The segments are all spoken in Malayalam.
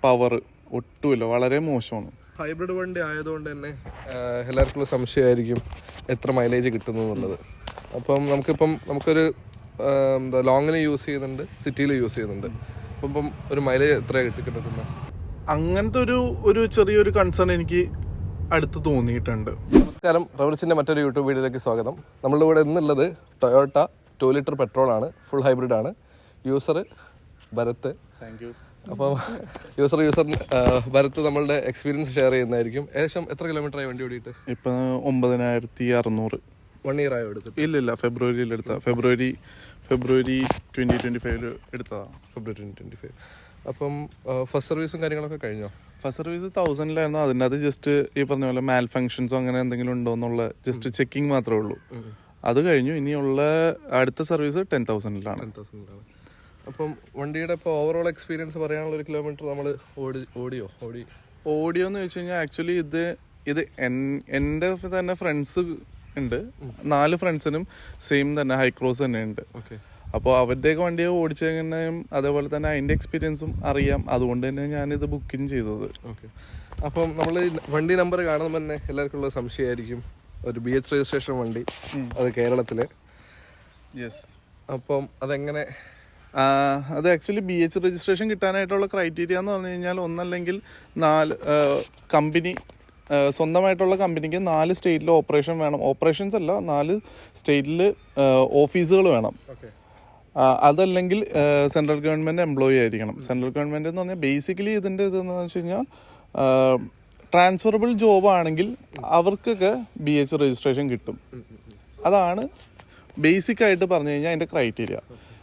പവർ ഒട്ടുമില്ല, വളരെ മോശമാണ്. ഹൈബ്രിഡ് വണ്ടി ആയതുകൊണ്ട് തന്നെ എല്ലാവർക്കും സംശയമായിരിക്കും എത്ര മൈലേജ് കിട്ടുന്നു എന്നുള്ളത്. അപ്പം നമുക്കൊരു ലോങ്ങിൽ യൂസ് ചെയ്യുന്നുണ്ട്, സിറ്റിയിൽ യൂസ് ചെയ്യുന്നുണ്ട്. അപ്പം ഒരു മൈലേജ് എത്ര കിട്ടുന്നത്? അങ്ങനത്തെ ഒരു ചെറിയൊരു കൺസേൺ എനിക്ക് അടുത്ത് തോന്നിയിട്ടുണ്ട്. നമസ്കാരം, റവൽസിൻ്റെ മറ്റൊരു യൂട്യൂബ് വീഡിയോയിലേക്ക് സ്വാഗതം. നമ്മളുടെ ഇവിടെ ഇന്നുള്ളത് ടൊയോട്ട 2 ലിറ്റർ പെട്രോളാണ്, ഫുൾ ഹൈബ്രിഡ് ആണ്. യൂസർ ഭരത്. Thank you. അപ്പം യൂസർ ഭരത് നമ്മളുടെ എക്സ്പീരിയൻസ് ഷെയർ ചെയ്യുന്നതായിരിക്കും. ഏകദേശം എത്ര കിലോമീറ്റർ ആയി വണ്ടി ഓടിയിട്ട്? ഇപ്പം 9600. 1 ഇയർ ആയോ എടുത്തിട്ട്? ഇല്ല, ഫെബ്രുവരിയിൽ എടുത്ത ഫെബ്രുവരി 2025 എടുത്തതാണ്. ഫെബ്രുവരി 2025. അപ്പം ഫസ്റ്റ് സർവീസും കാര്യങ്ങളൊക്കെ കഴിഞ്ഞോ? ഫസ്റ്റ് സർവീസ് 1000-ലായിരുന്നു. അതിൻ്റെ അത് ജസ്റ്റ് ഈ പറഞ്ഞ പോലെ മാൽ ഫങ്ഷൻസോ അങ്ങനെ എന്തെങ്കിലും ഉണ്ടോ എന്നുള്ള ജസ്റ്റ് ചെക്കിങ് മാത്രമേ ഉള്ളൂ. അത് കഴിഞ്ഞു. ഇനിയുള്ള അടുത്ത സർവീസ് 10,000-ലാണ്. അപ്പം വണ്ടിയുടെ ഇപ്പോൾ ഓവറോൾ എക്സ്പീരിയൻസ് പറയാനുള്ള ഒരു കിലോമീറ്റർ നമ്മൾ ഓഡിയോ എന്ന് വെച്ച് കഴിഞ്ഞാൽ ആക്ച്വലി ഇത് എൻ്റെ തന്നെ ഫ്രണ്ട്സ് ഉണ്ട്. 4 ഫ്രണ്ട്സിനും സെയിം തന്നെ ഹൈക്രോസ് തന്നെ ഉണ്ട്. അപ്പോൾ അവരുടെയൊക്കെ വണ്ടിയെ ഓടിച്ചു കഴിഞ്ഞാൽ അതേപോലെ തന്നെ അതിൻ്റെ എക്സ്പീരിയൻസും അറിയാം. അതുകൊണ്ട് തന്നെ ഞാനിത് ബുക്കിംഗ് ചെയ്തത്. അപ്പം നമ്മൾ വണ്ടി നമ്പർ കാണുമ്പോൾ തന്നെ എല്ലാവർക്കും ഉള്ള സംശയമായിരിക്കും, ഒരു BH രജിസ്ട്രേഷൻ വണ്ടി, അത് കേരളത്തിൽ. യെസ്. അപ്പം അതെങ്ങനെ? അത് ആക്ച്വലി BH രജിസ്ട്രേഷൻ കിട്ടാനായിട്ടുള്ള ക്രൈറ്റീരിയ എന്ന് പറഞ്ഞു കഴിഞ്ഞാൽ ഒന്നല്ലെങ്കിൽ 4 കമ്പനി സ്വന്തമായിട്ടുള്ള കമ്പനിക്ക് 4 സ്റ്റേറ്റിൽ ഓപ്പറേഷൻ വേണം. ഓപ്പറേഷൻസ് അല്ല, 4 സ്റ്റേറ്റിൽ ഓഫീസുകൾ വേണം. അതല്ലെങ്കിൽ സെൻട്രൽ ഗവൺമെൻറ് എംപ്ലോയി ആയിരിക്കണം. സെൻട്രൽ ഗവൺമെൻറ് എന്ന് പറഞ്ഞാൽ ബേസിക്കലി ഇതിൻ്റെ ഇതെന്ന് വെച്ച് കഴിഞ്ഞാൽ ട്രാൻസ്ഫറബിൾ ജോബ് ആണെങ്കിൽ അവർക്കൊക്കെ BH രജിസ്ട്രേഷൻ കിട്ടും. അതാണ് ബേസിക് ആയിട്ട് പറഞ്ഞു കഴിഞ്ഞാൽ അതിൻ്റെ ക്രൈറ്റീരിയ.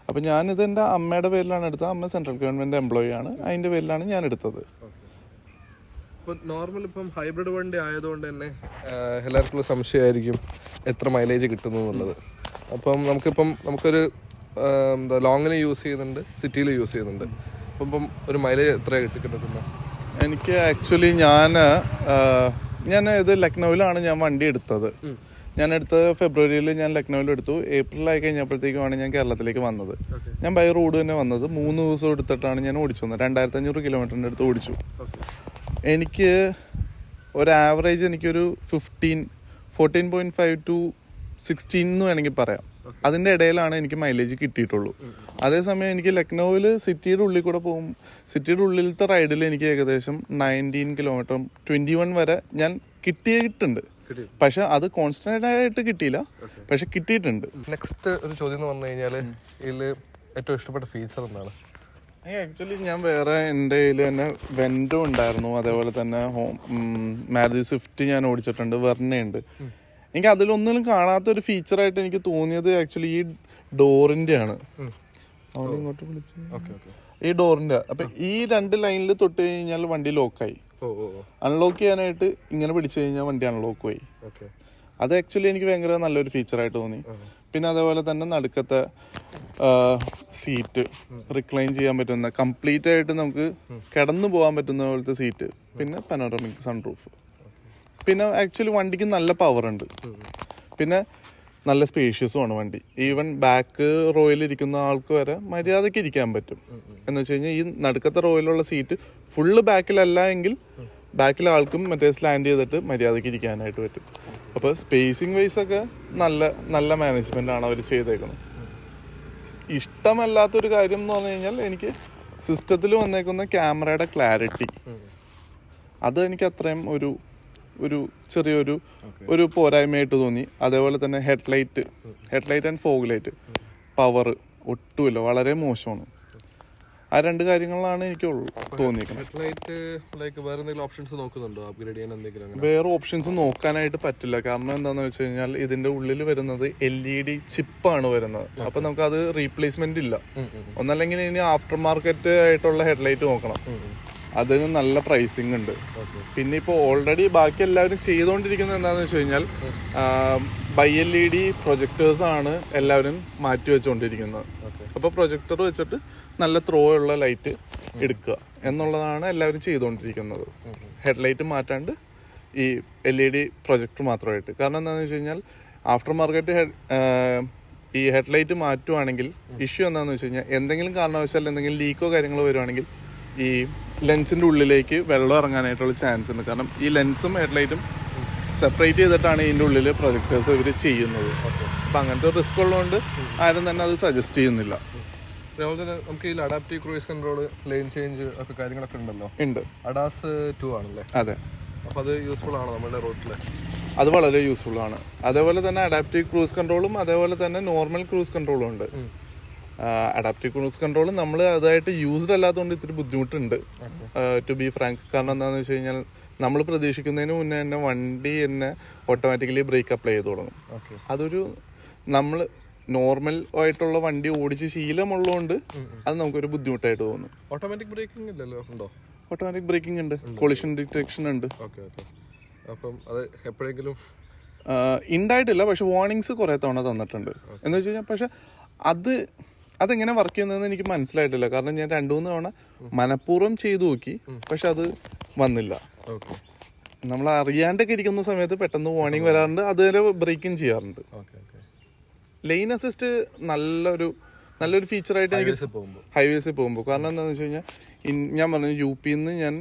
അപ്പം ഞാനിത് എൻ്റെ അമ്മയുടെ പേരിലാണ് എടുത്തത്. അമ്മ സെൻട്രൽ ഗവൺമെൻറ് എംപ്ലോയി ആണ്. അതിൻ്റെ പേരിലാണ് ഞാൻ എടുത്തത്. ഇപ്പോൾ നോർമൽ ഇപ്പം ഹൈബ്രിഡ് വണ്ടി ആയതുകൊണ്ട് തന്നെ എല്ലാവർക്കും സംശയമായിരിക്കും എത്ര മൈലേജ് കിട്ടുന്നു എന്നുള്ളത്. അപ്പം നമുക്കൊരു ലോങ്ങിൽ യൂസ് ചെയ്യുന്നുണ്ട്, സിറ്റിയിൽ യൂസ് ചെയ്യുന്നുണ്ട്. അപ്പം ഒരു മൈലേജ് എത്ര കിട്ടുന്നത്? എനിക്ക് ആക്ച്വലി ഞാൻ ഇത് ലക്നൌവിലാണ് ഞാൻ വണ്ടി എടുത്തത്. ഞാൻ എടുത്തത് ഫെബ്രുവരിയിൽ ഞാൻ ലക്നൌവിൽ എടുത്തു. ഏപ്രിലായി കഴിഞ്ഞപ്പോഴത്തേക്കുമാണ് ഞാൻ കേരളത്തിലേക്ക് വന്നത്. ഞാൻ ബൈ റോഡ് തന്നെ വന്നത്. 3 ദിവസം എടുത്തിട്ടാണ് ഞാൻ ഓടിച്ചു വന്നത്. 2500 കിലോമീറ്ററിൻ്റെ അടുത്ത് ഓടിച്ചു. എനിക്ക് ഒരു ആവറേജ് എനിക്കൊരു 14.5 to 16 എന്ന് വേണമെങ്കിൽ പറയാം. അതിൻ്റെ ഇടയിലാണ് എനിക്ക് മൈലേജ് കിട്ടിയിട്ടുള്ളൂ. അതേസമയം എനിക്ക് ലക്നൌവിൽ സിറ്റിയുടെ ഉള്ളിൽ കൂടെ പോകും. സിറ്റിയുടെ ഉള്ളിലത്തെ റൈഡിൽ എനിക്ക് ഏകദേശം 19 കിലോമീറ്റർ 21 വരെ ഞാൻ കിട്ടിയിട്ടുണ്ട്. പക്ഷെ അത് കോൺസ്റ്റന്റ് ആയിട്ട് കിട്ടിയില്ല, പക്ഷെ കിട്ടിയിട്ടുണ്ട്. നെക്സ്റ്റ് ഒരു ചോദ്യം എന്ന് പറഞ്ഞു കഴിഞ്ഞാൽ ഇതിൽ ഏറ്റവും ഇഷ്ടപ്പെട്ട ഫീച്ചർ എന്താണ്? ആക്ച്വലി ഞാൻ വേറെ എൻ്റെ കയ്യിൽ തന്നെ വെൻഡോ ഉണ്ടായിരുന്നു. അതേപോലെ തന്നെ മാരുതി സ്വിഫ്റ്റ് ഞാൻ ഓടിച്ചിട്ടുണ്ട്, വെർണയുണ്ട്. എനിക്ക് അതിലൊന്നിലും കാണാത്തൊരു ഫീച്ചറായിട്ട് എനിക്ക് തോന്നിയത് ആക്ച്വലി ഈ ഡോറിൻ്റെ ആണ്. ഇങ്ങോട്ട് വിളിച്ച് ഈ ഡോറിൻ്റെ. അപ്പം ഈ 2 ലൈനിൽ തൊട്ട് കഴിഞ്ഞാൽ വണ്ടി ലോക്കായി. അൺലോക്ക് ചെയ്യാനായിട്ട് ഇങ്ങനെ പിടിച്ചു കഴിഞ്ഞാൽ വണ്ടി അൺലോക്ക് ആയി. അത് ആക്ച്വലി എനിക്ക് ഭയങ്കര നല്ലൊരു ഫീച്ചറായിട്ട് തോന്നി. പിന്നെ അതേപോലെ തന്നെ നടുക്കത്തെ സീറ്റ് റിക്ലൈൻ ചെയ്യാൻ പറ്റുന്ന, കംപ്ലീറ്റ് ആയിട്ട് നമുക്ക് കിടന്നു പോകാൻ പറ്റുന്ന പോലത്തെ സീറ്റ്. പിന്നെ പനോറമിക് സൺറൂഫ്. പിന്നെ ആക്ച്വലി വണ്ടിക്ക് നല്ല പവർ ഉണ്ട്. പിന്നെ നല്ല സ്പേഷ്യസും ആണ് വണ്ടി. ഈവൻ ബാക്ക് റോയിലിരിക്കുന്ന ആൾക്ക് വരെ മര്യാദയ്ക്ക് ഇരിക്കാൻ പറ്റും. എന്ന് വെച്ച് കഴിഞ്ഞാൽ ഈ നടുക്കത്തെ റോയിലുള്ള സീറ്റ് ഫുള്ള് ബാക്കിലല്ല എങ്കിൽ ബാക്കിലെ ആൾക്കും മറ്റേ സ്ലാൻഡ് ചെയ്തിട്ട് മര്യാദയ്ക്ക് ഇരിക്കാനായിട്ട് പറ്റും. അപ്പോൾ സ്പേസിങ് വൈസ് ഒക്കെ നല്ല മാനേജ്മെൻ്റ് ആണ് അവർ ചെയ്തേക്കുന്നത്. ഇഷ്ടമല്ലാത്തൊരു കാര്യം എന്ന് പറഞ്ഞു കഴിഞ്ഞാൽ എനിക്ക് സിസ്റ്റത്തിൽ വന്നേക്കുന്ന ക്യാമറയുടെ ക്ലാരിറ്റി, അത് എനിക്ക് അത്രയും ഒരു ചെറിയൊരു പോരായ്മയായിട്ട് തോന്നി. അതേപോലെ തന്നെ headlight and fog light power ഒട്ടുമില്ല, വളരെ മോശമാണ്. ആ 2 കാര്യങ്ങളാണ് എനിക്ക് തോന്നിയിരിക്കുന്നത്. വേറെ ഓപ്ഷൻസ് നോക്കാനായിട്ട് പറ്റില്ല. കാരണം എന്താണെന്ന് വെച്ച് കഴിഞ്ഞാൽ ഇതിന്റെ ഉള്ളിൽ വരുന്നത് LED ചിപ്പാണ് വരുന്നത്. അപ്പൊ നമുക്ക് അത് റീപ്ലേസ്മെന്റ് ഇല്ല. ഒന്നല്ലെങ്കിൽ ഇനി ആഫ്റ്റർ മാർക്കറ്റ് ആയിട്ടുള്ള ഹെഡ്ലൈറ്റ് നോക്കണം. അതിന് നല്ല പ്രൈസിങ് ഉണ്ട്. പിന്നെ ഇപ്പോൾ ഓൾറെഡി ബാക്കി എല്ലാവരും ചെയ്തുകൊണ്ടിരിക്കുന്നത് എന്താണെന്ന് വെച്ച് കഴിഞ്ഞാൽ BiLED പ്രൊജക്ടേഴ്സാണ് എല്ലാവരും മാറ്റി വെച്ചുകൊണ്ടിരിക്കുന്നത്. അപ്പോൾ പ്രൊജക്ടർ വെച്ചിട്ട് നല്ല ത്രോ ഉള്ള ലൈറ്റ് എടുക്കുക എന്നുള്ളതാണ് എല്ലാവരും ചെയ്തുകൊണ്ടിരിക്കുന്നത്. ഹെഡ്ലൈറ്റ് മാറ്റാണ്ട് ഈ LED പ്രൊജക്ടർ മാത്രമായിട്ട്. കാരണം എന്താണെന്ന് വെച്ച് കഴിഞ്ഞാൽ ആഫ്റ്റർ മാർക്കറ്റ് ഈ ഹെഡ്ലൈറ്റ് മാറ്റുവാണെങ്കിൽ ഇഷ്യൂ എന്താണെന്ന് വെച്ച് കഴിഞ്ഞാൽ എന്തെങ്കിലും കാരണവശാൽ എന്തെങ്കിലും ലീക്കോ കാര്യങ്ങളോ വരുവാണെങ്കിൽ ഈ ലെൻസിൻ്റെ ഉള്ളിലേക്ക് വെള്ളം ഇറങ്ങാനായിട്ടുള്ള ചാൻസ് ഉണ്ട്. കാരണം ഈ ലെൻസും ഹെഡ്ലൈറ്റും സെപ്പറേറ്റ് ചെയ്തിട്ടാണ് ഇതിൻ്റെ ഉള്ളിൽ പ്രൊജക്ടേഴ്സ് ഇവർ ചെയ്യുന്നത്. അപ്പം അങ്ങനത്തെ റിസ്ക് ഉള്ളതുകൊണ്ട് ആരും തന്നെ അത് സജസ്റ്റ് ചെയ്യുന്നില്ല. അതുപോലെ തന്നെ നമുക്ക് ഈ adaptive cruise control, lane change ഒക്കെ കാര്യങ്ങളൊക്കെ ഉണ്ടല്ലോ. ഉണ്ട്. അഡാസ് 2 ആണല്ലേ? അതെ. അപ്പോൾ അത് യൂസ്ഫുൾ ആണോ നമ്മുടെ റോട്ടിൽ? അത് വളരെ യൂസ്ഫുൾ ആണ്. അതേപോലെ തന്നെ അഡാപ്റ്റീവ് ക്രൂസ് കൺട്രോളും അതേപോലെ തന്നെ നോർമൽ ക്രൂസ് കൺട്രോളും ഉണ്ട്. അഡാപ്റ്റീവ് ക്രൂസ് കൺട്രോൾ നമ്മൾ അതായിട്ട് യൂസ്ഡ് അല്ലാത്തതുകൊണ്ട് ഇത്തിരി ബുദ്ധിമുട്ടുണ്ട്, ടു ബി ഫ്രാങ്ക്. കാരണം എന്താണെന്ന് വെച്ച് കഴിഞ്ഞാൽ നമ്മൾ പ്രതീക്ഷിക്കുന്നതിന് മുന്നേ തന്നെ വണ്ടി തന്നെ ഓട്ടോമാറ്റിക്കലി ബ്രേക്ക് അപ്ലൈ ചെയ്ത് തുടങ്ങും. അതൊരു നമ്മൾ നോർമൽ ആയിട്ടുള്ള വണ്ടി ഓടിച്ച് ശീലമുള്ളതുകൊണ്ട് അത് നമുക്കൊരു ബുദ്ധിമുട്ടായിട്ട് തോന്നും. ഓട്ടോമാറ്റിക് ബ്രേക്കിംഗ് ഇല്ലല്ലോ? ഉണ്ടോ? ഓട്ടോമാറ്റിക് ബ്രേക്കിംഗ് ഉണ്ട്, കൊളിഷൻ ഡിറ്റക്ഷൻ ഉണ്ട്. അപ്പം അത് എപ്പോഴെങ്കിലും ഉണ്ടായിട്ടില്ല, പക്ഷെ വാർണിങ്സ് കുറേ തവണ തന്നിട്ടുണ്ട്. എന്ന് വെച്ച് കഴിഞ്ഞാൽ പക്ഷെ അതെങ്ങനെ വർക്ക് ചെയ്യുന്നതെന്ന് എനിക്ക് മനസ്സിലായിട്ടില്ല. കാരണം ഞാൻ 2-3 തവണ മനഃപൂർവ്വം ചെയ്തു നോക്കി, പക്ഷെ അത് വന്നില്ല. നമ്മൾ അറിയാണ്ടൊക്കെ ഇരിക്കുന്ന സമയത്ത് പെട്ടെന്ന് വാർണിംഗ് വരാറുണ്ട്, അതുവരെ ബ്രേക്കിംഗ് ചെയ്യാറുണ്ട്. ലെയിൻ അസിസ്റ്റ് നല്ലൊരു ഫീച്ചറായിട്ട് എനിക്ക് ഹൈവേസിൽ പോകുമ്പോൾ. കാരണം എന്താണെന്ന് വെച്ച് കഴിഞ്ഞാൽ ഞാൻ പറഞ്ഞു UP-ന്ന് ഞാൻ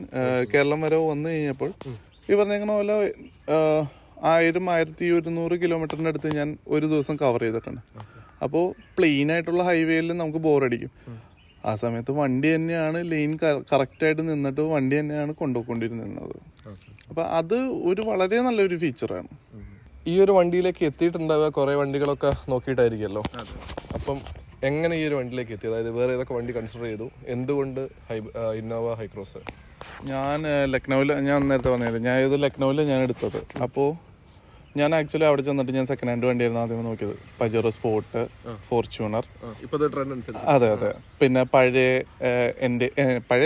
കേരളം വരെ വന്നു കഴിഞ്ഞപ്പോൾ ഈ പറഞ്ഞേക്കണ പോലെ 1000-1100 കിലോമീറ്ററിൻ്റെ അടുത്ത് ഞാൻ ഒരു ദിവസം കവർ ചെയ്തിട്ടുണ്ട്. അപ്പോൾ പ്ലെയിൻ ആയിട്ടുള്ള ഹൈവേയിൽ നമുക്ക് ബോറടിക്കും. ആ സമയത്ത് വണ്ടി തന്നെയാണ് ലെയിൻ കറക്റ്റായിട്ട് നിന്നിട്ട് വണ്ടി തന്നെയാണ് കൊണ്ടുപോയിക്കൊണ്ടിരുന്നത്. അപ്പം അത് വളരെ നല്ലൊരു ഫീച്ചറാണ്. ഈ ഒരു വണ്ടിയിലേക്ക് എത്തിയിട്ടുണ്ടാവുക കുറേ വണ്ടികളൊക്കെ നോക്കിയിട്ടായിരിക്കുമല്ലോ. അപ്പം എങ്ങനെ ഈ ഒരു വണ്ടിയിലേക്ക് എത്തി? അതായത് വേറെ ഏതൊക്കെ വണ്ടി കൺസിഡർ ചെയ്തു? എന്തുകൊണ്ട് ഇന്നോവ ഹൈക്രോസ്? ഞാൻ നേരത്തെ പറഞ്ഞില്ല, ഞാൻ ലക്നൗവിൽ ഞാൻ എടുത്തത്. അപ്പോൾ ഞാൻ ആക്ച്വലി അവിടെ ചെന്നിട്ട് ഞാൻ സെക്കൻഡ് ഹാൻഡ് വണ്ടിയായിരുന്നു ആദ്യം നോക്കിയത്. പജറോ സ്പോർട്ട്, ഫോർച്യൂണർ. അതെ. പിന്നെ പഴയ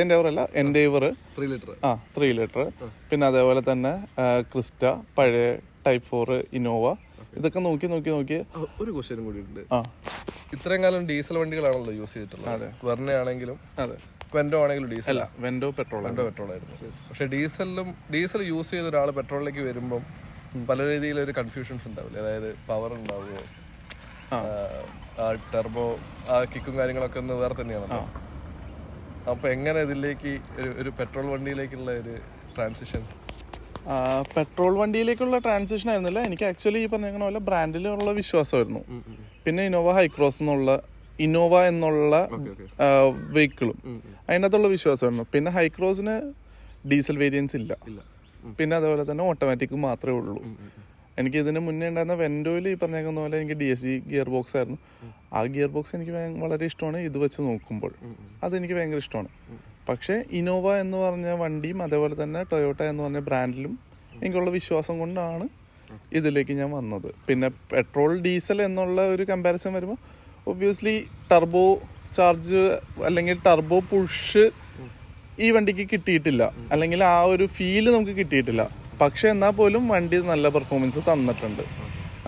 എൻഡേവറല്ല, എൻഡേവർ 3 ലിറ്റർ. പിന്നെ അതേപോലെ തന്നെ ക്രിസ്റ്റ, പഴയ Type 4, ഇന്നോവ. ഇതൊക്കെ നോക്കി ഒരു ക്വസ്റ്റ്യൻ കൂടി ഉണ്ട്. ഇത്രയും കാലം ഡീസൽ വണ്ടികളാണല്ലോ യൂസ് ചെയ്തിട്ടുള്ളത്. വെർണ ആണെങ്കിലും വെൻഡോ ആണെങ്കിലും ഡീസൽ, വെൻഡോ പെട്രോൾ ആയിരുന്നു. പക്ഷെ ഡീസൽ യൂസ് ചെയ്ത ഒരാൾ പെട്രോളിലേക്ക് വരുമ്പം പല രീതിയിലൊരു കൺഫ്യൂഷൻസ് ഉണ്ടാവില്ലേ? അതായത് പവർ ഉണ്ടാവുമോ, ടെർബോ, കിക്കും കാര്യങ്ങളൊക്കെ ഒന്ന് വേറെ തന്നെയാണല്ലോ. അപ്പൊ എങ്ങനെ ഇതിലേക്ക് ഒരു പെട്രോൾ വണ്ടിയിലേക്കുള്ള ഒരു ട്രാൻസിഷൻ? പെട്രോൾ വണ്ടിയിലേക്കുള്ള ട്രാൻസിഷൻ ആയിരുന്നില്ല. എനിക്ക് ആക്ച്വലി ഈ പറഞ്ഞ പോലെ ബ്രാൻഡിലുള്ള വിശ്വാസമായിരുന്നു. പിന്നെ ഇന്നോവ എന്നുള്ള വെഹിക്കിളും അതിനകത്തുള്ള വിശ്വാസമായിരുന്നു. പിന്നെ ഹൈക്രോസിന് ഡീസൽ വേരിയൻസ് ഇല്ല. പിന്നെ അതേപോലെ തന്നെ ഓട്ടോമാറ്റിക് മാത്രമേ ഉള്ളൂ. എനിക്ക് ഇതിന് മുന്നേ ഉണ്ടായിരുന്ന വെൻഡോയിൽ ഈ പറഞ്ഞേക്കുന്ന പോലെ എനിക്ക് DSG ഗിയർ ബോക്സ് ആയിരുന്നു. ആ ഗിയർ ബോക്സ് എനിക്ക് വളരെ ഇഷ്ടമാണ്. ഇത് വെച്ച് നോക്കുമ്പോൾ അതെനിക്ക് ഭയങ്കര ഇഷ്ടമാണ്. പക്ഷേ ഇന്നോവ എന്ന് പറഞ്ഞ വണ്ടിയും അതേപോലെ തന്നെ ടൊയോട്ട എന്ന് പറഞ്ഞ ബ്രാൻഡിലും എനിക്കുള്ള വിശ്വാസം കൊണ്ടാണ് ഇതിലേക്ക് ഞാൻ വന്നത്. പിന്നെ പെട്രോൾ ഡീസൽ എന്നുള്ള ഒരു കമ്പാരിസൺ വരുമ്പോൾ ഒബ്വിയസ്ലി ടർബോ ചാർജ് അല്ലെങ്കിൽ ടർബോ പുഷ് ഈ വണ്ടിക്ക് കിട്ടിയിട്ടില്ല, അല്ലെങ്കിൽ ആ ഒരു ഫീല് നമുക്ക് കിട്ടിയിട്ടില്ല. പക്ഷെ എന്നാൽ പോലും വണ്ടി നല്ല പെർഫോമൻസ് തന്നിട്ടുണ്ട്.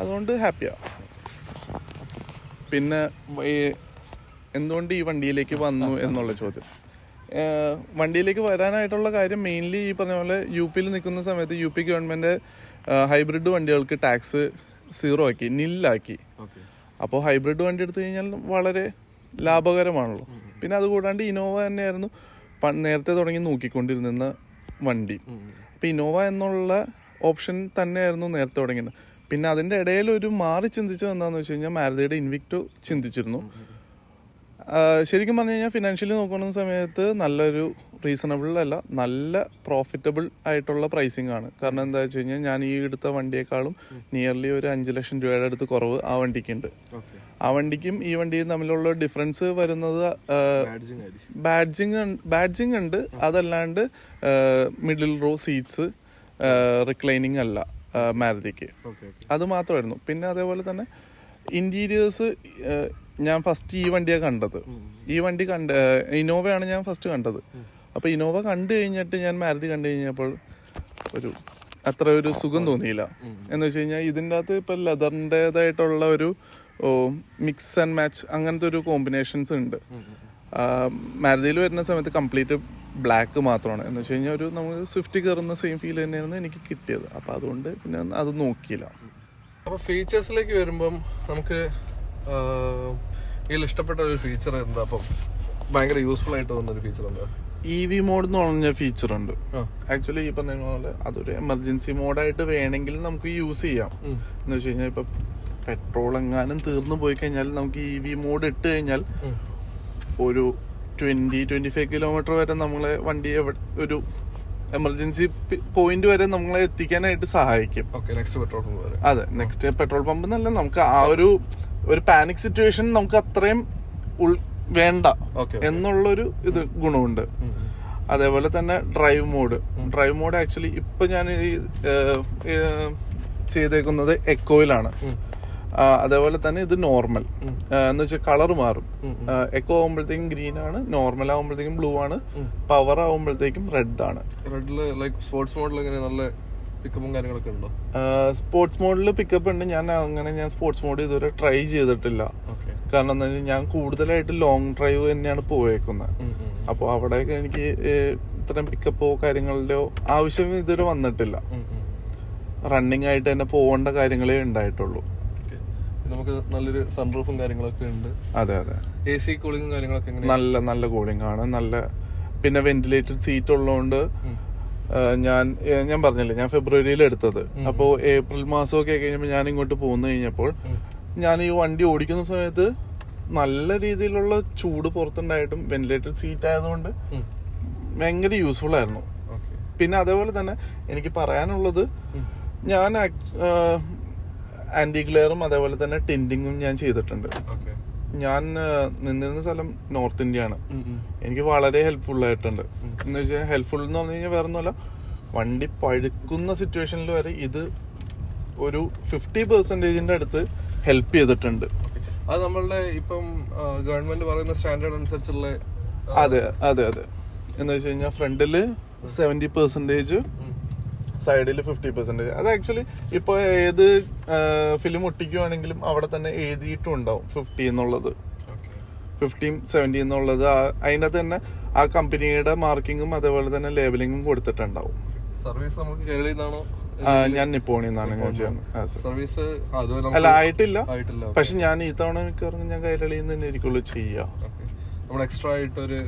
അതുകൊണ്ട് ഹാപ്പിയാണ്. പിന്നെ എന്തുകൊണ്ട് ഈ വണ്ടിയിലേക്ക് വന്നു എന്നുള്ള ചോദ്യം, വണ്ടിയിലേക്ക് വരാനായിട്ടുള്ള കാര്യം മെയിൻലി ഈ പറഞ്ഞ പോലെ UP-യിൽ നിൽക്കുന്ന സമയത്ത് UP ഗവൺമെൻറ് ഹൈബ്രിഡ് വണ്ടികൾക്ക് ടാക്സ് 0 ആക്കി, നില്ലാക്കി. അപ്പോൾ ഹൈബ്രിഡ് വണ്ടി എടുത്തു കഴിഞ്ഞാൽ വളരെ ലാഭകരമാണല്ലോ. പിന്നെ അതുകൂടാണ്ട് ഇന്നോവ തന്നെയായിരുന്നു നേരത്തെ തുടങ്ങി നോക്കിക്കൊണ്ടിരുന്ന വണ്ടി. അപ്പോൾ ഇന്നോവ എന്നുള്ള ഓപ്ഷൻ തന്നെയായിരുന്നു നേരത്തെ തുടങ്ങിയത്. പിന്നെ അതിൻ്റെ ഇടയിൽ ഒരു മാറി ചിന്തിച്ചത് എന്താണെന്ന് വെച്ച് കഴിഞ്ഞാൽ മാരുതിയുടെ ഇൻവിക്ടോ ചിന്തിച്ചിരുന്നു. ശരിക്കും പറഞ്ഞു കഴിഞ്ഞാൽ ഫിനാൻഷ്യലി നോക്കുന്ന സമയത്ത് നല്ലൊരു റീസണബിൾ അല്ല, നല്ല പ്രോഫിറ്റബിൾ ആയിട്ടുള്ള പ്രൈസിങ് ആണ്. കാരണം എന്താ വെച്ച് കഴിഞ്ഞാൽ ഞാൻ ഈ എടുത്ത വണ്ടിയേക്കാളും നിയർലി ഒരു 5 ലക്ഷം രൂപയുടെ അടുത്ത് കുറവ് ആ വണ്ടിക്കുണ്ട്. ആ വണ്ടിക്കും ഈ വണ്ടിയും തമ്മിലുള്ള ഡിഫറൻസ് വരുന്നത് ബാഡ്ജിങ് ഉണ്ട്. അതല്ലാണ്ട് മിഡിൽ റോ സീറ്റ്സ് റിക്ലൈനിങ് അല്ല മാരുതിക്ക്, അത് മാത്രമായിരുന്നു. പിന്നെ അതേപോലെ തന്നെ ഇന്റീരിയേഴ്സ് ഞാൻ ഫസ്റ്റ് ഈ വണ്ടിയാണ് കണ്ടത്. ഇന്നോവയാണ് ഞാൻ ഫസ്റ്റ് കണ്ടത്. അപ്പോൾ ഇന്നോവ കണ്ടു കഴിഞ്ഞിട്ട് ഞാൻ മാരുതി കണ്ടു കഴിഞ്ഞപ്പോൾ അത്ര ഒരു സുഖം തോന്നിയില്ല. എന്ന് വെച്ച് കഴിഞ്ഞാൽ ഇതിൻ്റെ അകത്ത് ഇപ്പം ലെതറിൻ്റെതായിട്ടുള്ള ഒരു മിക്സ് ആൻഡ് മാച്ച് അങ്ങനത്തെ ഒരു കോമ്പിനേഷൻസ് ഉണ്ട്. മാരുതിയിൽ വരുന്ന സമയത്ത് കംപ്ലീറ്റ് ബ്ലാക്ക് മാത്രമാണ്. എന്ന് വെച്ച് കഴിഞ്ഞാൽ നമുക്ക് സ്വിഫ്റ്റ് കയറുന്ന സെയിം ഫീൽ തന്നെയാണ് എനിക്ക് കിട്ടിയത്. അപ്പോൾ അതുകൊണ്ട് പിന്നെ അത് നോക്കിയില്ല. അപ്പോൾ ഫീച്ചേഴ്സിലേക്ക് വരുമ്പം നമുക്ക് ഇതിൽ ഇഷ്ടപ്പെട്ട ഒരു ഫീച്ചർ എന്താ? അപ്പം ഭയങ്കര യൂസ്ഫുൾ ആയിട്ട് തോന്നുന്ന ഒരു ഫീച്ചർ എന്താ? EV മോഡ് എന്ന് പറഞ്ഞ ഫീച്ചർ ഉണ്ട്. ആക്ച്വലി ഈ പറഞ്ഞ പോലെ അതൊരു എമർജൻസി മോഡായിട്ട് വേണമെങ്കിൽ നമുക്ക് യൂസ് ചെയ്യാം. എന്ന് വെച്ച് കഴിഞ്ഞാൽ ഇപ്പൊ പെട്രോൾ എങ്ങാനും തീർന്നു പോയി കഴിഞ്ഞാൽ നമുക്ക് EV മോഡ് ഇട്ട് കഴിഞ്ഞാൽ ഒരു 20-25 കിലോമീറ്റർ വരെ നമ്മളെ വണ്ടി ഒരു എമർജൻസി പോയിന്റ് വരെ നമ്മളെ എത്തിക്കാനായിട്ട് സഹായിക്കും. അതെ, നെക്സ്റ്റ് പെട്രോൾ പമ്പ് എന്നല്ല, നമുക്ക് ആ ഒരു പാനിക് സിറ്റുവേഷൻ നമുക്ക് അത്രയും വേണ്ട എന്നുള്ളൊരു ഇത് ഗുണമുണ്ട്. അതേപോലെ തന്നെ ഡ്രൈവ് മോഡ് ആക്ച്വലി ഇപ്പൊ ഞാൻ ചെയ്തേക്കുന്നത് എക്കോയിലാണ്. അതേപോലെ തന്നെ ഇത് നോർമൽ എന്ന് വെച്ചാൽ കളർ മാറും. എക്കോ ആകുമ്പോഴത്തേക്കും ഗ്രീൻ ആണ്, നോർമൽ ആകുമ്പോഴത്തേക്കും ബ്ലൂ ആണ്, പവർ ആകുമ്പോഴത്തേക്കും റെഡ് ആണ്. സ്പോർട്സ് മോഡിൽ നല്ല പിക്കപ്പും കാര്യങ്ങളൊക്കെ ഉണ്ടോ? സ്പോർട്സ് മോഡിൽ പിക്കപ്പ് ഉണ്ട്. ഞാൻ സ്പോർട്സ് മോഡ് ഇതുവരെ ട്രൈ ചെയ്തിട്ടില്ല. കാരണം എന്താ വെച്ചാൽ ഞാൻ കൂടുതലായിട്ട് ലോങ് ഡ്രൈവ് തന്നെയാണ് പോയേക്കുന്നത്. അപ്പോൾ അവിടെയൊക്കെ എനിക്ക് ഇത്തരം പിക്കപ്പോ കാര്യങ്ങളുടെയോ ആവശ്യം ഇതുവരെ വന്നിട്ടില്ല. റണ്ണിങ് ആയിട്ട് തന്നെ പോകേണ്ട കാര്യങ്ങളേ ഉണ്ടായിട്ടുള്ളൂ. നമുക്ക് നല്ലൊരു സൺറൂഫും കാര്യങ്ങളൊക്കെ ഉണ്ട്. അതെ, AC കൂളിംഗും കാര്യങ്ങളൊക്കെ നല്ല കൂളിംഗ് ആണ്. പിന്നെ വെന്റിലേറ്റഡ് സീറ്റ് ഉള്ളതുകൊണ്ട് ഞാൻ പറഞ്ഞില്ലേ, ഞാൻ ഫെബ്രുവരിയിൽ എടുത്തത്. അപ്പോൾ ഏപ്രിൽ മാസമൊക്കെ കഴിഞ്ഞപ്പോൾ ഞാൻ ഇങ്ങോട്ട് പോന്നു കഴിഞ്ഞപ്പോൾ ഞാൻ ഈ വണ്ടി ഓടിക്കുന്ന സമയത്ത് നല്ല രീതിയിലുള്ള ചൂട് പുറത്തുണ്ടായിട്ടും വെന്റിലേറ്റഡ് സീറ്റ് ആയതുകൊണ്ട് ഭയങ്കര യൂസ്ഫുൾ ആയിരുന്നു. പിന്നെ അതേപോലെ തന്നെ എനിക്ക് പറയാനുള്ളത്, ഞാൻ ആന്റി ഗ്ലെയറും അതേപോലെ തന്നെ ടിൻറ്റിങ്ങും ഞാൻ ചെയ്തിട്ടുണ്ട്. ഞാൻ നിന്നിരുന്ന സ്ഥലം നോർത്ത് ഇന്ത്യ ആണ്. എനിക്ക് വളരെ ഹെൽപ്ഫുൾ ആയിട്ടുണ്ട്. എന്ന് വെച്ചാൽ ഹെൽപ്ഫുൾ എന്ന് പറഞ്ഞു കഴിഞ്ഞാൽ വേറെ ഒന്നുമല്ല, വണ്ടി പഴുക്കുന്ന സിറ്റുവേഷനിൽ വരെ ഇത് ഒരു 50% അടുത്ത് ഹെൽപ്പ് ചെയ്തിട്ടുണ്ട്. അത് നമ്മളുടെ ഇപ്പം ഗവൺമെന്റ് പറയുന്ന സ്റ്റാൻഡേർഡ് അനുസരിച്ചുള്ള അതെ എന്ന് വെച്ച് കഴിഞ്ഞാൽ ഫ്രണ്ടില് 70%, സൈഡില് 50%. അത് ആക്ച്വലി ഇപ്പൊ ഏത് ഫിലിം ഒട്ടിക്കുവാണെങ്കിലും അവിടെ തന്നെ എഴുതിയിട്ടും ഉണ്ടാവും 50 എന്നുള്ളത്, 50, 70 എന്നുള്ളത്. അതിനകത്ത് തന്നെ ആ കമ്പനിയുടെ മാർക്കിങ്ങും അതേപോലെ തന്നെ ലേബലിങ്ങും കൊടുത്തിട്ടുണ്ടാവും. സർവീസ് നമുക്ക് കേരളയിൽ നിന്നാണോ? ഞാൻ നിപ്പോണിൽ നിന്നാണ് ഞാൻ ചെയ്യുന്നത്. സർവീസ് അല്ല, ആയിട്ടില്ല. പക്ഷെ ഞാൻ ഈ തവണ മിക്കവാറും ഞാൻ കൈരളിയിൽ നിന്ന് തന്നെ ആയിരിക്കുള്ളൂ ചെയ്യാം. നമ്മൾ എക്സ്ട്രാ ആയിട്ടൊരു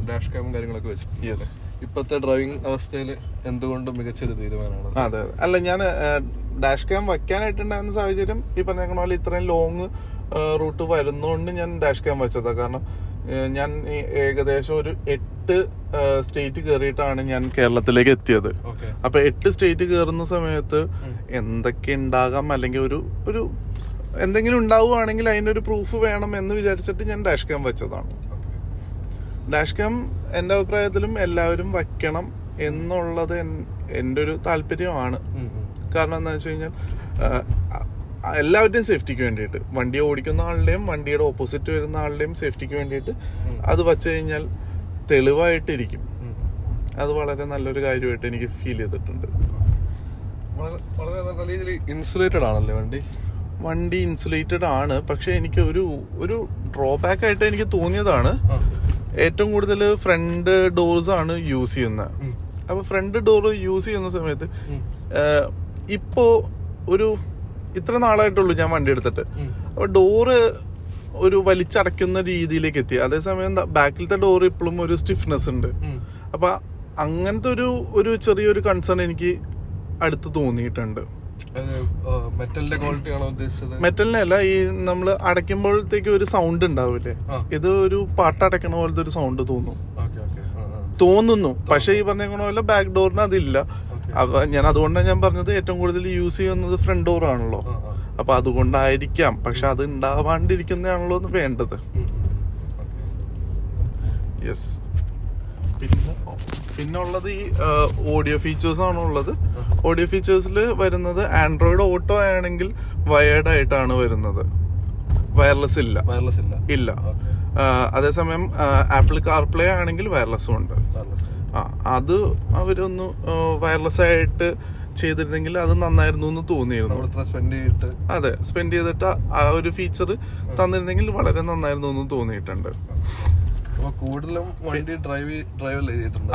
ഡാഷ് ക്യാമും കാര്യങ്ങളൊക്കെ വെച്ചു. ഇപ്പോഴത്തെ ഡ്രൈവിംഗ് അവസ്ഥയിൽ എന്തുകൊണ്ടും മികച്ചൊരു തീരുമാനമാണ്. അതെ, അല്ല ഞാൻ ഡാഷ് ക്യാം വയ്ക്കാനായിട്ടുണ്ടായിരുന്ന സാഹചര്യം ഈ പറഞ്ഞ പോലെ ഇത്രയും ലോങ് റൂട്ട് വരുന്നതുകൊണ്ട് ഞാൻ ഡാഷ് ക്യാം വെച്ചതാണ്. കാരണം ഞാൻ ഏകദേശം ഒരു 8 സ്റ്റേറ്റ് കയറിയിട്ടാണ് ഞാൻ കേരളത്തിലേക്ക് എത്തിയത്. അപ്പൊ 8 സ്റ്റേറ്റ് കയറുന്ന സമയത്ത് എന്തൊക്കെ ഉണ്ടാകാം, അല്ലെങ്കിൽ ഒരു എന്തെങ്കിലും ഉണ്ടാവുകയാണെങ്കിൽ അതിന്റെ ഒരു പ്രൂഫ് വേണം എന്ന് വിചാരിച്ചിട്ട് ഞാൻ ഡാഷ് ക്യാം വെച്ചതാണ്. ഡാഷ് ക്യാം എൻ്റെ അഭിപ്രായത്തിലും എല്ലാവരും വയ്ക്കണം എന്നുള്ളത് എൻ്റെ ഒരു താല്പര്യമാണ്. കാരണം എന്താ വെച്ച് കഴിഞ്ഞാൽ എല്ലാവരുടെയും സേഫ്റ്റിക്ക് വേണ്ടിയിട്ട്, വണ്ടി ഓടിക്കുന്ന ആളുടെയും വണ്ടിയുടെ ഓപ്പോസിറ്റ് വരുന്ന ആളുടെയും സേഫ്റ്റിക്ക് വേണ്ടിയിട്ട് അത് വച്ചു കഴിഞ്ഞാൽ തെളിവായിട്ടിരിക്കും. അത് വളരെ നല്ലൊരു കാര്യമായിട്ട് എനിക്ക് ഫീൽ ചെയ്തിട്ടുണ്ട്. വളരെ നല്ല രീതിയിൽ ഇൻസുലേറ്റഡ് ആണല്ലേ വണ്ടി ഇൻസുലേറ്റഡ് ആണ്. പക്ഷെ എനിക്ക് ഒരു ഡ്രോബാക്ക് ആയിട്ട് എനിക്ക് തോന്നിയതാണ്, ഏറ്റവും കൂടുതൽ ഫ്രണ്ട് ഡോർസ് ആണ് യൂസ് ചെയ്യുന്നത്. അപ്പൊ ഫ്രണ്ട് ഡോർ യൂസ് ചെയ്യുന്ന സമയത്ത് ഇപ്പോ ഇത്ര നാളായിട്ടുള്ളൂ ഞാൻ വണ്ടി എടുത്തിട്ട്, അപ്പൊ ഡോറ് ഒരു വലിച്ചടയ്ക്കുന്ന രീതിയിലേക്ക് എത്തി. അതേസമയം ബാക്കിലത്തെ ഡോർ ഇപ്പോഴും ഒരു സ്റ്റിഫ്നെസ് ഉണ്ട്. അപ്പൊ അങ്ങനത്തെ ഒരു ചെറിയൊരു കൺസേൺ എനിക്ക് അടുത്ത് തോന്നിയിട്ടുണ്ട്. മെറ്റലിന്റെ ക്വാളിറ്റി ആണോ ഉദ്ദേശിച്ചത്? മെറ്റലിനല്ല, ഈ നമ്മൾ അടയ്ക്കുമ്പോഴത്തേക്ക് ഒരു സൗണ്ട് ഉണ്ടാവില്ലേ, ഇത് ഒരു പാട്ടടയ്ക്കണ പോലത്തെ ഒരു സൗണ്ട് തോന്നുന്നു. പക്ഷെ ഈ പറഞ്ഞ പോലെ ബാക്ക് ഡോറിന് അതില്ല. അപ്പൊ അതുകൊണ്ടാണ് ഞാൻ പറഞ്ഞത് ഏറ്റവും കൂടുതൽ യൂസ് ചെയ്യുന്നത് ഫ്രണ്ട് ഡോർ ആണല്ലോ. അപ്പൊ അതുകൊണ്ടായിരിക്കാം. പക്ഷെ അത് ഉണ്ടാവാണ്ടിരിക്കുന്നതാണല്ലോ വേണ്ടത്. യെസ്. പിന്നെ ഉള്ളത് ഈ ഓഡിയോ ഫീച്ചേഴ്സ് ആണ് ഉള്ളത്. ഓഡിയോ ഫീച്ചേഴ്സിൽ വരുന്നത് ആൻഡ്രോയിഡ് ഓട്ടോ ആണെങ്കിൽ വയേർഡ് ആയിട്ടാണ് വരുന്നത്, വയർലെസ് ഇല്ല. അതേസമയം ആപ്പിൾ കാർപ്ലേ ആണെങ്കിൽ വയർലെസ്സും ഉണ്ട്. അത് അവരൊന്ന് വയർലെസ് ആയിട്ട് ചെയ്തിരുന്നെങ്കിൽ അത് നന്നായിരുന്നു എന്ന് തോന്നിയിരുന്നു. അതെ, സ്പെൻഡ് ചെയ്തിട്ട് ആ ഒരു ഫീച്ചർ തന്നിരുന്നെങ്കിൽ വളരെ നന്നായിരുന്നു എന്ന് തോന്നിയിട്ടുണ്ട്. കൂടുതലും വണ്ടി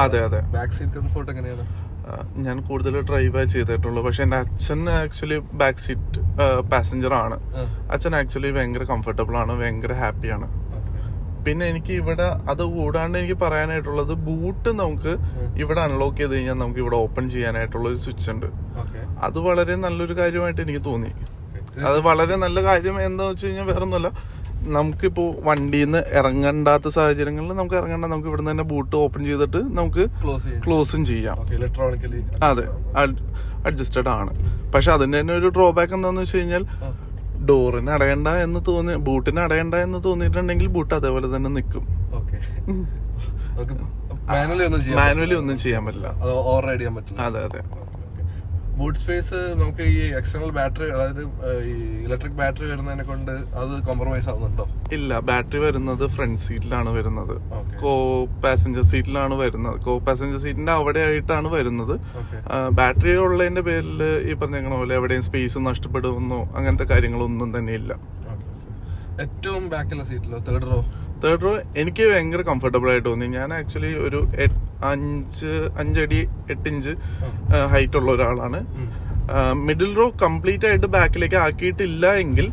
അതെ ബാക്ക് സീറ്റ് കംഫർട്ട് എങ്ങനെയാണ്? ഞാൻ കൂടുതൽ ഡ്രൈവ് ചെയ്തിട്ടുള്ളൂ. പക്ഷെ എന്റെ അച്ഛൻ ആക്ച്വലി ബാക്ക് സീറ്റ് പാസഞ്ചർ ആണ്. അച്ഛൻ ആക്ച്വലി ഭയങ്കര കംഫർട്ടബിൾ ആണ്, ഭയങ്കര ഹാപ്പിയാണ്. പിന്നെ എനിക്ക് ഇവിടെ അത് കൂടാണ്ട് എനിക്ക് പറയാനായിട്ടുള്ളത് ബൂട്ട് നമുക്ക് ഇവിടെ അൺലോക്ക് ചെയ്ത് കഴിഞ്ഞാൽ നമുക്ക് ഇവിടെ ഓപ്പൺ ചെയ്യാനായിട്ടുള്ള ഒരു സ്വിച്ച് ഉണ്ട്. അത് വളരെ നല്ലൊരു കാര്യമായിട്ട് എനിക്ക് തോന്നി. അത് വളരെ നല്ല കാര്യം എന്താന്ന് വെച്ച് കഴിഞ്ഞാൽ വേറെ ഒന്നുമല്ല, നമുക്കിപ്പോ വണ്ടിയിൽ നിന്ന് ഇറങ്ങണ്ടാത്ത സാഹചര്യങ്ങളിൽ നമുക്ക് ഇറങ്ങണ്ട, നമുക്ക് ഇവിടെ തന്നെ ബൂട്ട് ഓപ്പൺ ചെയ്തിട്ട് നമുക്ക് ക്ലോസും ചെയ്യാം. അതെ, അഡ്ജസ്റ്റഡ് ആണ്. പക്ഷെ അതിന്റെ തന്നെ ഒരു ഡ്രോബാക്ക് എന്താന്ന് വെച്ച് കഴിഞ്ഞാൽ ഡോറിന് അടയണ്ട എന്ന് തോന്നി, ബൂട്ടിന് അടയണ്ട എന്ന് തോന്നിയിട്ടുണ്ടെങ്കിൽ ബൂട്ട് അതേപോലെ തന്നെ നിൽക്കും. മാനുവലി ഒന്നും ചെയ്യാൻ പറ്റില്ല. അതെ അതെ. ബൂട്ട് സ്പേസ് നമുക്ക് ഈ എക്സ്റ്റേണൽ ബാറ്ററി, അതായത് ഈ ഇലക്ട്രിക് ബാറ്ററി വരുന്നതിനെ കൊണ്ട് അത് കോംപ്രമൈസ് ആവുന്നുണ്ടോ? ഇല്ല, ബാറ്ററി വരുന്നത് ഫ്രണ്ട് സീറ്റിലാണ് വരുന്നത്, കോ പാസഞ്ചർ സീറ്റിലാണ് വരുന്നത്. കോ പാസഞ്ചർ സീറ്റിന്റെ അവിടെ ആയിട്ടാണ് വരുന്നത്. ബാറ്ററി ഉള്ളതിന്റെ പേരിൽ ഈ പറഞ്ഞ പോലെ എവിടെയും സ്പേസ് നഷ്ടപ്പെടുന്നോ അങ്ങനത്തെ കാര്യങ്ങളൊന്നും തന്നെ ഇല്ല. ഏറ്റവും ബാക്കിലെ സീറ്റിലോ തേർഡ് റോ എനിക്ക് ഭയങ്കര കംഫർട്ടബിൾ ആയിട്ട് തോന്നി. ഞാൻ ആക്ച്വലി ഒരു 5 അടി 8 ഇഞ്ച് ഹൈറ്റ് ഉള്ള ഒരാളാണ്. മിഡിൽ റോ കംപ്ലീറ്റ് ആയിട്ട് ബാക്കിലേക്ക് ആക്കിയിട്ടില്ല എങ്കിൽ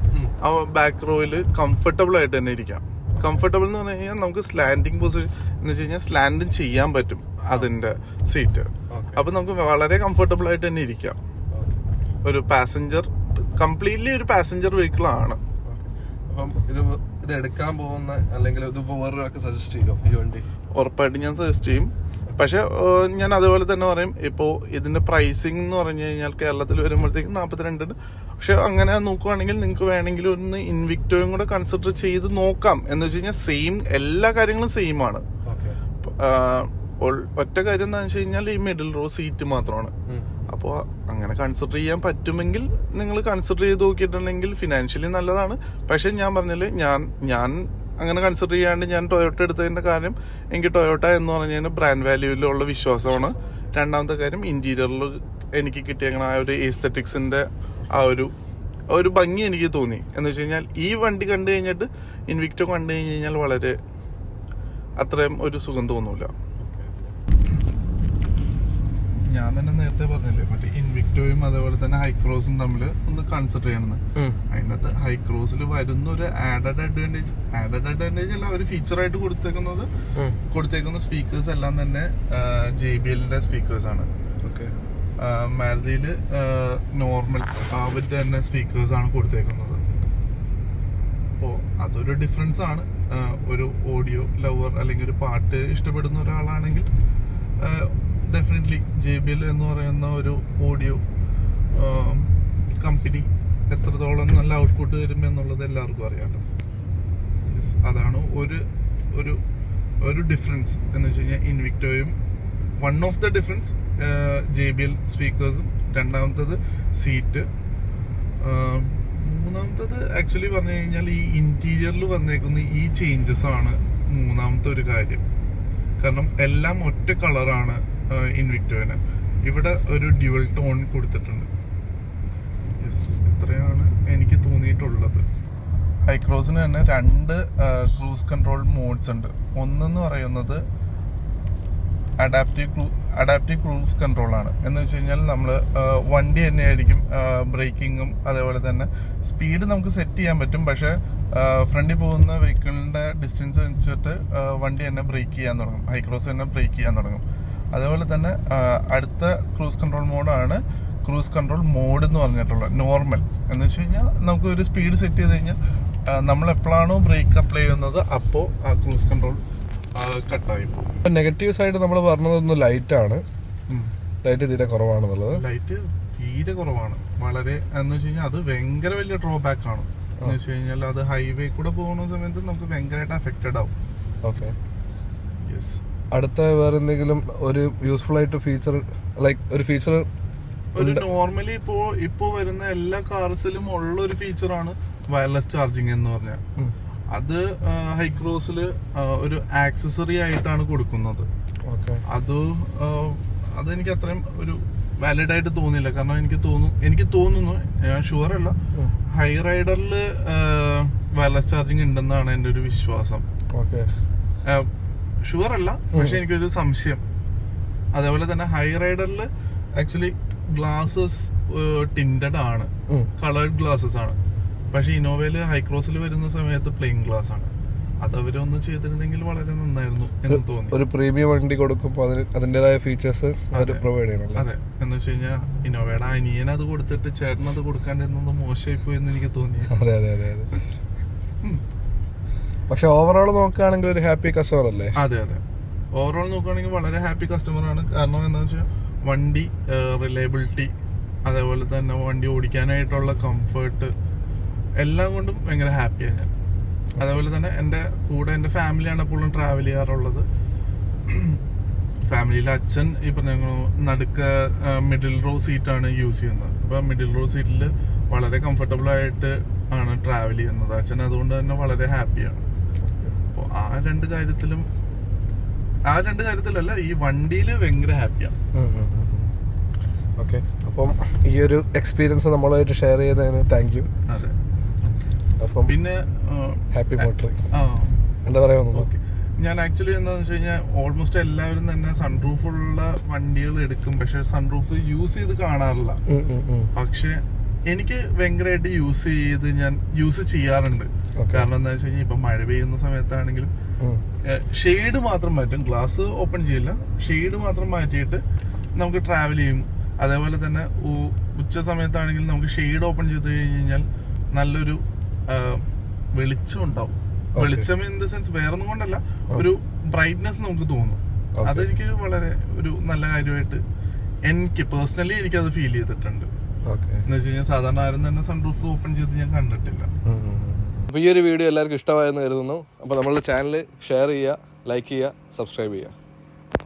ആ ബാക്ക് റോയിൽ കംഫർട്ടബിൾ ആയിട്ട് തന്നെ ഇരിക്കാം. കംഫർട്ടബിൾ എന്ന് പറഞ്ഞു കഴിഞ്ഞാൽ നമുക്ക് സ്ലാൻഡിങ് പൊസിഷൻ എന്ന് വെച്ച് കഴിഞ്ഞാൽ സ്ലാൻഡിങ് ചെയ്യാൻ പറ്റും അതിന്റെ സീറ്റ്. അപ്പൊ നമുക്ക് വളരെ കംഫർട്ടബിൾ ആയിട്ട് തന്നെ ഇരിക്കാം. ഒരു പാസഞ്ചർ, കംപ്ലീറ്റ്ലി ഒരു പാസഞ്ചർ വെഹിക്കിൾ ആണ്. അപ്പം ഇത് എടുക്കാൻ പോകുന്ന അല്ലെങ്കിൽ ഇതിപ്പോ വേറൊരാൾക്ക് സജസ്റ്റ് ചെയ്യോ ഈ വണ്ടി? ഉറപ്പായിട്ടും ഞാൻ സജസ്റ്റ് ചെയ്യും. പക്ഷെ ഞാൻ അതുപോലെ തന്നെ പറയും, ഇപ്പോൾ ഇതിന്റെ പ്രൈസിങ് എന്ന് പറഞ്ഞു കഴിഞ്ഞാൽ കേരളത്തിൽ വരുമ്പോഴത്തേക്കും 42. പക്ഷെ അങ്ങനെ നോക്കുവാണെങ്കിൽ നിങ്ങൾക്ക് വേണമെങ്കിൽ ഒന്ന് ഇൻവിക്ടോയും കൂടെ കൺസിഡർ ചെയ്ത് നോക്കാം. എന്ന് വെച്ച് കഴിഞ്ഞാൽ സെയിം എല്ലാ കാര്യങ്ങളും സെയിം ആണ്. ഒറ്റ കാര്യം എന്താണെന്ന് വെച്ച് കഴിഞ്ഞാൽ ഈ മിഡിൽ റോ സീറ്റ് മാത്രമാണ്. അപ്പോൾ അങ്ങനെ കൺസിഡർ ചെയ്യാൻ പറ്റുമെങ്കിൽ നിങ്ങൾ കൺസിഡർ ചെയ്ത് നോക്കിയിട്ടുണ്ടെങ്കിൽ ഫിനാൻഷ്യലി നല്ലതാണ്. പക്ഷെ ഞാൻ പറഞ്ഞില്ലേ, ഞാൻ അങ്ങനെ കൺസിഡർ ചെയ്യാണ്ട് ഞാൻ ടൊയോട്ട എടുത്തതിന്റെ കാര്യം, എനിക്ക് ടൊയോട്ട എന്ന് പറഞ്ഞു കഴിഞ്ഞാൽ ബ്രാൻഡ് വാല്യൂവിലുള്ള വിശ്വാസമാണ്. രണ്ടാമത്തെ കാര്യം, ഇന്റീരിയറിൽ എനിക്ക് കിട്ടിയ ആ ഒരു എസ്തെറ്റിക്സിന്റെ ആ ഒരു ഭംഗി എനിക്ക് തോന്നി. എന്ന് വെച്ച് കഴിഞ്ഞാൽ ഈ വണ്ടി കണ്ടു കഴിഞ്ഞിട്ട് ഇൻവിക്ടോ കണ്ടു കഴിഞ്ഞാൽ വളരെ അത്രയും ഒരു സുഖം തോന്നൂല. ഞാൻ തന്നെ നേരത്തെ പറഞ്ഞില്ലേ, മറ്റേ ഇൻവിക്ടോയും അതേപോലെ തന്നെ ഹൈക്രോസും തമ്മിൽ ഒന്ന് കൺസിഡർ ചെയ്യണമെന്ന്. അതിനകത്ത് ഹൈക്രോസിൽ വരുന്ന ഒരു ആഡഡ് അഡ്വാൻറ്റേജ് അല്ല, ഒരു ഫീച്ചറായിട്ട് കൊടുത്തേക്കുന്ന സ്പീക്കേഴ്സ് എല്ലാം തന്നെ JBLന്റെ സ്പീക്കേഴ്സ് ആണ്. മാരുതിയില് നോർമൽ അവരുടെ തന്നെ സ്പീക്കേഴ്സ് ആണ് കൊടുത്തേക്കുന്നത്. അപ്പോൾ അതൊരു ഡിഫറൻസ് ആണ്. ഒരു ഓഡിയോ ലവർ അല്ലെങ്കിൽ ഒരു പാട്ട് ഇഷ്ടപ്പെടുന്ന ഒരാളാണെങ്കിൽ ഡെഫിനറ്റ്ലി JBL എന്ന് പറയുന്ന ഒരു ഓഡിയോ കമ്പനി എത്രത്തോളം നല്ല ഔട്ട്പുട്ട് തരും എന്നുള്ളത് എല്ലാവർക്കും അറിയാമല്ലോ. അതാണ് ഒരു ഡിഫറൻസ് എന്ന് വെച്ച് കഴിഞ്ഞാൽ ഇൻവിക്ടോയും. One of the difference JBL സ്പീക്കേഴ്സും, രണ്ടാമത്തത് സീറ്റ്, മൂന്നാമത്തത് ആക്ച്വലി പറഞ്ഞു കഴിഞ്ഞാൽ ഈ ഇന്റീരിയറിൽ വന്നേക്കുന്ന ഈ ചേഞ്ചസ് ആണ് മൂന്നാമത്തെ ഒരു കാര്യം. കാരണം എല്ലാം ഒറ്റ കളറാണ് ഇൻവിക്ടോന്. ഇവിടെ ഒരു ഡ്യുവൽ ടോൺ കൊടുത്തിട്ടുണ്ട്. ഇത്രയാണ് എനിക്ക് തോന്നിയിട്ടുള്ളത്. ഹൈക്രോസിന് തന്നെ 2 ക്രൂസ് കൺട്രോൾ മോഡ്സ് ഉണ്ട്. ഒന്നെന്ന് പറയുന്നത് അഡാപ്റ്റീവ് ക്രൂസ് കൺട്രോൾ ആണ്. എന്ന് വെച്ച് കഴിഞ്ഞാൽ നമ്മൾ വണ്ടി തന്നെയായിരിക്കും ബ്രേക്കിങ്ങും അതേപോലെ തന്നെ സ്പീഡ് നമുക്ക് സെറ്റ് ചെയ്യാൻ പറ്റും. പക്ഷെ ഫ്രണ്ടിൽ പോകുന്ന വെഹിക്കിളിന്റെ ഡിസ്റ്റൻസ് വെച്ചിട്ട് വണ്ടി തന്നെ ബ്രേക്ക് ചെയ്യാൻ തുടങ്ങും, ഹൈക്രോസ് തന്നെ ബ്രേക്ക് ചെയ്യാൻ തുടങ്ങും. അതേപോലെ തന്നെ അടുത്ത ക്രൂസ് കൺട്രോൾ മോഡാണ് ക്രൂസ് കൺട്രോൾ മോഡ് എന്ന് പറഞ്ഞിട്ടുള്ളത്. നോർമൽ എന്ന് വെച്ച് കഴിഞ്ഞാൽ നമുക്ക് ഒരു സ്പീഡ് സെറ്റ് ചെയ്ത് കഴിഞ്ഞാൽ നമ്മൾ എപ്പോഴാണോ ബ്രേക്ക് അപ്ലൈ ചെയ്യുന്നത് അപ്പോൾ ആ ക്രൂസ് കൺട്രോൾ കട്ടായി പോകും. നെഗറ്റീവ് സൈഡ് നമ്മൾ പറഞ്ഞതൊന്ന് ലൈറ്റ് തീരെ കുറവാണെന്നുള്ളത്. ലൈറ്റ് തീരെ കുറവാണ് വളരെ. എന്ന് വെച്ച് കഴിഞ്ഞാൽ അത് ഭയങ്കര വലിയ ഡ്രോബാക്ക് ആണ്. എന്ന് വെച്ച് കഴിഞ്ഞാൽ അത് ഹൈവേ കൂടെ പോകുന്ന സമയത്ത് നമുക്ക് ഭയങ്കരമായിട്ട് അഫക്റ്റഡ് ആവും. ഓക്കെ, അടുത്ത വേറെ എന്തെങ്കിലും ഒരു യൂസ്ഫുൾ ആയിട്ട് ഫീച്ചർ, ലൈക്ക് ഒരു ഫീച്ചർ ഒരു നോർമലി ഇപ്പോ വരുന്ന എല്ലാ കാർസിലും ഉള്ള ഒരു ഫീച്ചറാണ് വയർലെസ് ചാർജിങ് എന്ന് പറഞ്ഞാൽ. അത് ഹൈക്രോസിൽ ഒരു ആക്സസറി ആയിട്ടാണ് കൊടുക്കുന്നത്. അതെനിക്ക് അത്രയും ഒരു വാലിഡ് ആയിട്ട് തോന്നിയില്ല. കാരണം എനിക്ക് തോന്നുന്നു, ഞാൻ ഷുവർ അല്ല, ഹൈ റൈഡറിൽ വയർലെസ് ചാർജിങ് ഉണ്ടെന്നാണ് എൻ്റെ ഒരു വിശ്വാസം. ഷുവർ അല്ല, പക്ഷെ എനിക്കൊരു സംശയം. അതേപോലെ തന്നെ ഹൈ റൈഡറിൽ ആക്ച്വലി ഗ്ലാസസ് ടിൻഡഡ് ആണ്, കളേർഡ് ഗ്ലാസസ് ആണ്. പക്ഷെ ഇന്നോവയില് ഹൈക്രോസിൽ വരുന്ന സമയത്ത് പ്ലെയിൻ ഗ്ലാസ് ആണ്. അതവരൊന്നും ചെയ്തിരുന്നെങ്കിൽ വളരെ നന്നായിരുന്നു എന്ന് തോന്നി. ഒരു പ്രീമിയം വണ്ടി കൊടുക്കുമ്പോൾ അതിൻ്റെതായ ഫീച്ചേഴ്സ് അവർ പ്രൊവൈഡ് ചെയ്യണം. അതെ, എന്ന് വെച്ച് കഴിഞ്ഞാൽ ഇന്നോവയുടെ അനിയൻ അത് കൊടുത്തിട്ട് ചേട്ടൻ അത് കൊടുക്കാണ്ടിരുന്നത് മോശമായി പോയി എന്ന് എനിക്ക് തോന്നി. അതെ അതെ അതെ അതെ. പക്ഷെ ഓവറോൾ നോക്കുകയാണെങ്കിൽ ഒരു ഹാപ്പി കസ്റ്റമർ അല്ലേ? അതെ അതെ, ഓവറോൾ നോക്കുകയാണെങ്കിൽ വളരെ ഹാപ്പി കസ്റ്റമറാണ്. കാരണം എന്താ വെച്ചാൽ വണ്ടി റിലയബിലിറ്റി, അതേപോലെ തന്നെ വണ്ടി ഓടിക്കാനായിട്ടുള്ള കംഫേർട്ട് എല്ലാം കൊണ്ടും ഭയങ്കര ഹാപ്പിയാണ് ഞാൻ. അതേപോലെ തന്നെ എൻ്റെ കൂടെ എൻ്റെ ഫാമിലിയാണ് എപ്പോഴും ട്രാവൽ ചെയ്യാറുള്ളത്. ഫാമിലിയിലെ അച്ഛൻ ഈ പറഞ്ഞ നടുക്ക മിഡിൽ റോ സീറ്റാണ് യൂസ് ചെയ്യുന്നത്. അപ്പോൾ മിഡിൽ റോ സീറ്റിൽ വളരെ കംഫർട്ടബിൾ ആയിട്ട് ആണ് ട്രാവൽ ചെയ്യുന്നത്. അച്ഛൻ അതുകൊണ്ട് തന്നെ വളരെ ഹാപ്പിയാണ്. അപ്പോൾ ആ രണ്ട് കാര്യത്തിലല്ല, ഈ വണ്ടിയിൽ ഭയങ്കര ഹാപ്പിയാണ്. ഓക്കെ, അപ്പം ഈ ഒരു എക്സ്പീരിയൻസ് നമ്മളുമായിട്ട് ഷെയർ ചെയ്തതിന് താങ്ക് യു. അതെ, അപ്പം പിന്നെ ഹാപ്പി മോട്ടറിംഗ് എന്താ പറയാ? ഓക്കെ, ഞാൻ ആക്ച്വലി എന്താണെന്ന് വെച്ച് കഴിഞ്ഞാൽ ഓൾമോസ്റ്റ് എല്ലാവരും തന്നെ സൺറൂഫുള്ള വണ്ടികൾ എടുക്കും, പക്ഷെ സൺറൂഫ് യൂസ് ചെയ്ത് കാണാറില്ല. പക്ഷെ എനിക്ക് ഭയങ്കരമായിട്ട് യൂസ് ചെയ്യാറുണ്ട്. കാരണം എന്താ വെച്ച് കഴിഞ്ഞാൽ ഇപ്പൊ മഴ പെയ്യുന്ന സമയത്താണെങ്കിലും ഷെയ്ഡ് മാത്രം മാറ്റും, ഗ്ലാസ് ഓപ്പൺ ചെയ്യില്ല, ഷെയ്ഡ് മാത്രം മാറ്റിയിട്ട് നമുക്ക് ട്രാവൽ ചെയ്യും. അതേപോലെ തന്നെ ഉച്ച സമയത്താണെങ്കിൽ നമുക്ക് ഷെയ്ഡ് ഓപ്പൺ ചെയ്ത് കഴിഞ്ഞാൽ നല്ലൊരു വെളിച്ചം ഉണ്ടാവും. വെളിച്ചം ഇൻ ദ സെൻസ് വേറൊന്നും കൊണ്ടല്ല, ഒരു ബ്രൈറ്റ്നെസ് നമുക്ക് തോന്നും. അതെനിക്ക് വളരെ ഒരു നല്ല കാര്യമായിട്ട് എനിക്ക് പേഴ്സണലി എനിക്കത് ഫീൽ ചെയ്തിട്ടുണ്ട്. എന്ന് വെച്ച് കഴിഞ്ഞാൽ സാധാരണ ആരും തന്നെ സൺറൂഫ് ഓപ്പൺ ചെയ്ത് ഞാൻ കണ്ടിട്ടില്ല. അപ്പോൾ ഈ ഒരു വീഡിയോ എല്ലാവർക്കും ഇഷ്ടമായെന്ന് കരുതുന്നു. അപ്പോൾ നമ്മളുടെ ചാനൽ ഷെയർ ചെയ്യുക, ലൈക്ക് ചെയ്യുക, സബ്സ്ക്രൈബ് ചെയ്യുക.